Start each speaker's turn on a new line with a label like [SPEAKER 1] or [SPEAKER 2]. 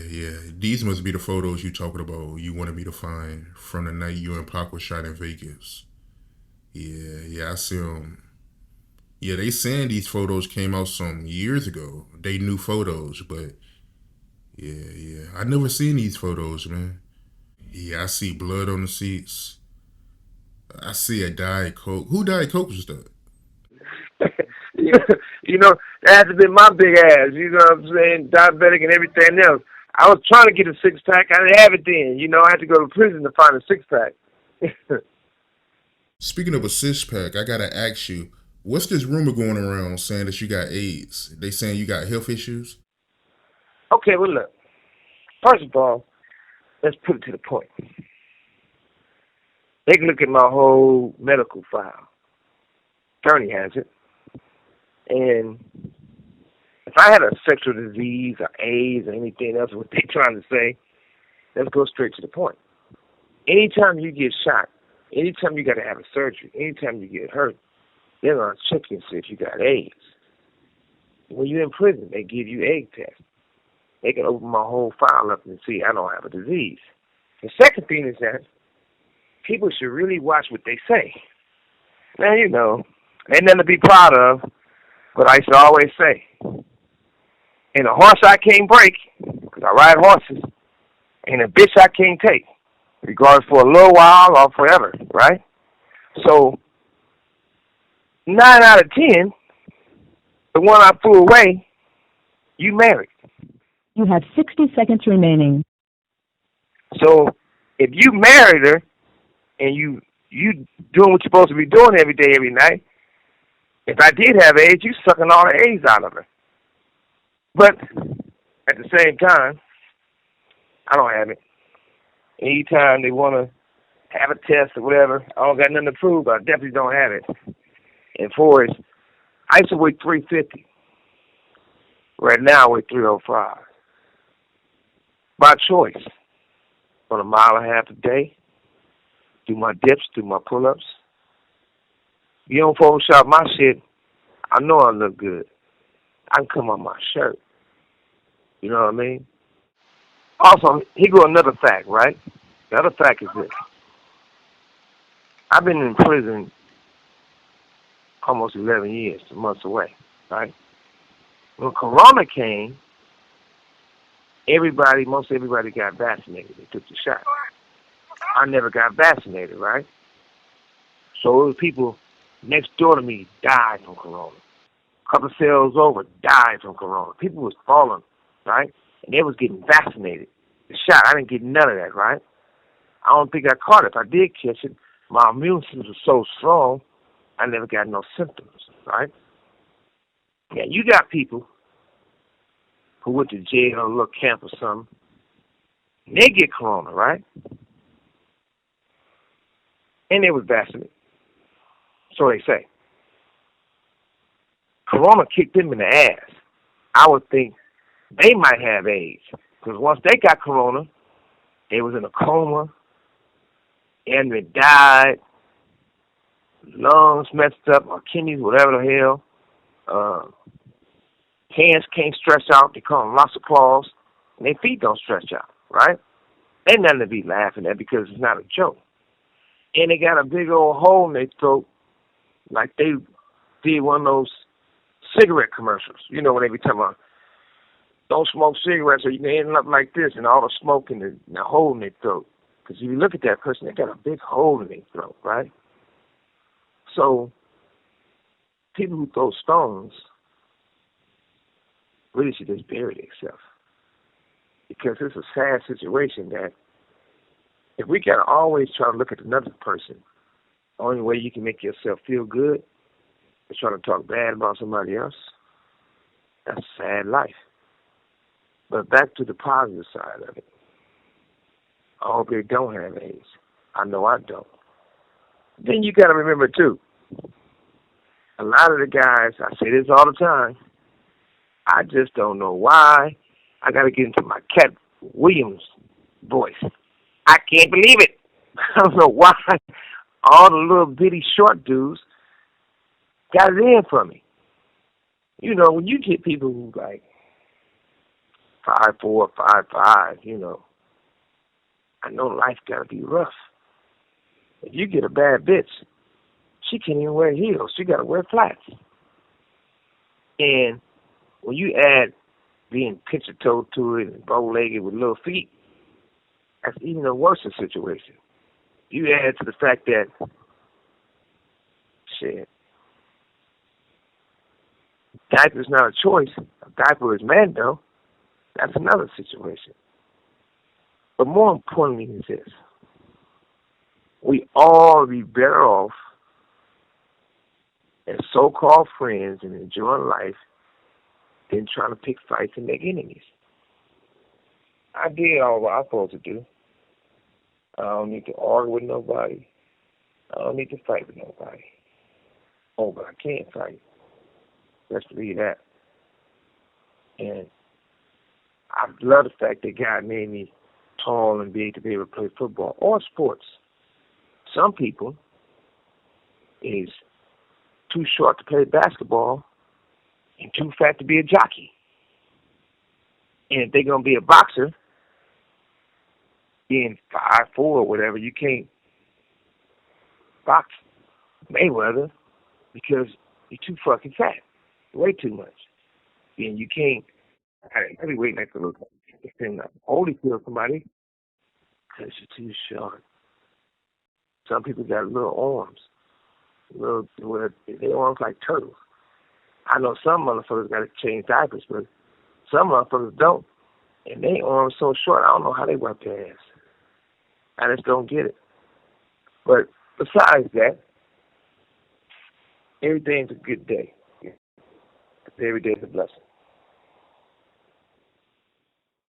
[SPEAKER 1] yeah. These must be the photos you talking about. You wanted me to find from the night you and Pac was shot in Vegas. Yeah, yeah. I see them. Yeah, they saying these photos came out some years ago. They new photos, but yeah, yeah. I never seen these photos, man. Yeah, I see blood on the seats. I see a Diet Coke. Who Diet Coke was that?
[SPEAKER 2] you, you know, that had to be my big ass. You know what I'm saying? Diabetic and everything else. I was trying to get a six pack. I didn't have it then. I had to go to prison to find a six pack.
[SPEAKER 1] Speaking of a six pack, I gotta ask you, what's this rumor going around saying that you got AIDS? They saying you got health issues?
[SPEAKER 2] Okay, well look. First of all, let's put it to the point. They can look at my whole medical file. Attorney has it. And if I had a sexual disease or AIDS or anything else, what they trying to say, let's go straight to the point. Anytime you get shot, anytime you got to have a surgery, anytime you get hurt, they're going to check you and see if you got AIDS. When you're in prison, they give you egg tests. They can open my whole file up and see I don't have a disease. The second thing is that people should really watch what they say. Now, ain't nothing to be proud of, but I used to always say, ain't a horse I can't break, because I ride horses, ain't a bitch I can't take, regardless for a little while or forever, right? So, 9 out of 10, the one I threw away, you married.
[SPEAKER 3] You have 60 seconds remaining.
[SPEAKER 2] So, if you married her and you doing what you're supposed to be doing every day, every night, if I did have AIDS, you sucking all the AIDS out of her. But at the same time, I don't have it. Anytime they want to have a test or whatever, I don't got nothing to prove, but I definitely don't have it. And four is, I used to weigh 350. Right now I weigh 305. By choice. On a mile and a half a day, do my dips, do my pull-ups. You don't Photoshop my shit, I know I look good. I can come on my shirt. You know what I mean? Also, here go another fact, right? The other fact is this. I've been in prison almost 11 years, 2 months away, right? When Corona came, most everybody got vaccinated. They took the shot. I never got vaccinated, right? So it was people next door to me died from Corona. A couple of cells over died from Corona. People was falling, right? And they was getting vaccinated. The shot, I didn't get none of that, right? I don't think I caught it. If I did catch it, my immune system was so strong, I never got no symptoms, right? Yeah, you got people who went to jail or a little camp or something, and they get Corona, right? And they was vaccinated. So they say. Corona kicked them in the ass. I would think they might have AIDS. Because once they got Corona, they was in a coma, and they died, lungs messed up, or kidneys, whatever the hell. Hands can't stretch out. They call them lots of claws. And their feet don't stretch out, right? Ain't nothing to be laughing at because it's not a joke. And they got a big old hole in their throat like they did one of those cigarette commercials. You know when they be talking about, don't smoke cigarettes or you can end up like this and all the smoke in the hole in their throat. Because if you look at that person, they got a big hole in their throat, right? So people who throw stones really should just bury themselves. Because it's a sad situation that if we got to always try to look at another person, the only way you can make yourself feel good is trying to talk bad about somebody else. That's a sad life. But back to the positive side of it. I hope they don't have AIDS. I know I don't. Then you got to remember, too, a lot of the guys, I say this all the time, I just don't know why. I got to get into my Cat Williams voice. I can't believe it. I don't know why all the little bitty short dudes got it in for me. You know, when you get people who like 5'4", 5'5", I know life gotta be rough. If you get a bad bitch, she can't even wear heels. She gotta wear flats. And when you add being pincher-toed to it and bow-legged with little feet, that's even a worse situation. You add to the fact that, shit, diaper's not a choice. A diaper is man, though. That's another situation. But more importantly is this. We all be better off as so-called friends and enjoying life than trying to pick fights and make enemies. I did all what I'm supposed to do. I don't need to argue with nobody. I don't need to fight with nobody. Oh, but I can't fight. Let's believe that. And I love the fact that God made me tall and big to be able to play football or sports. Some people is too short to play basketball and too fat to be a jockey. And if they're going to be a boxer, being 5'4" or whatever, you can't box Mayweather because you're too fucking fat. You weigh too much. And you can't heavyweight like a little Holyfield somebody because you're too short. Some people got little arms. Their arms like turtles. I know some motherfuckers got to change diapers, but some motherfuckers don't. And their arms so short, I don't know how they wipe their ass. I just don't get it. But besides that, everything's a good day. Every day's a blessing.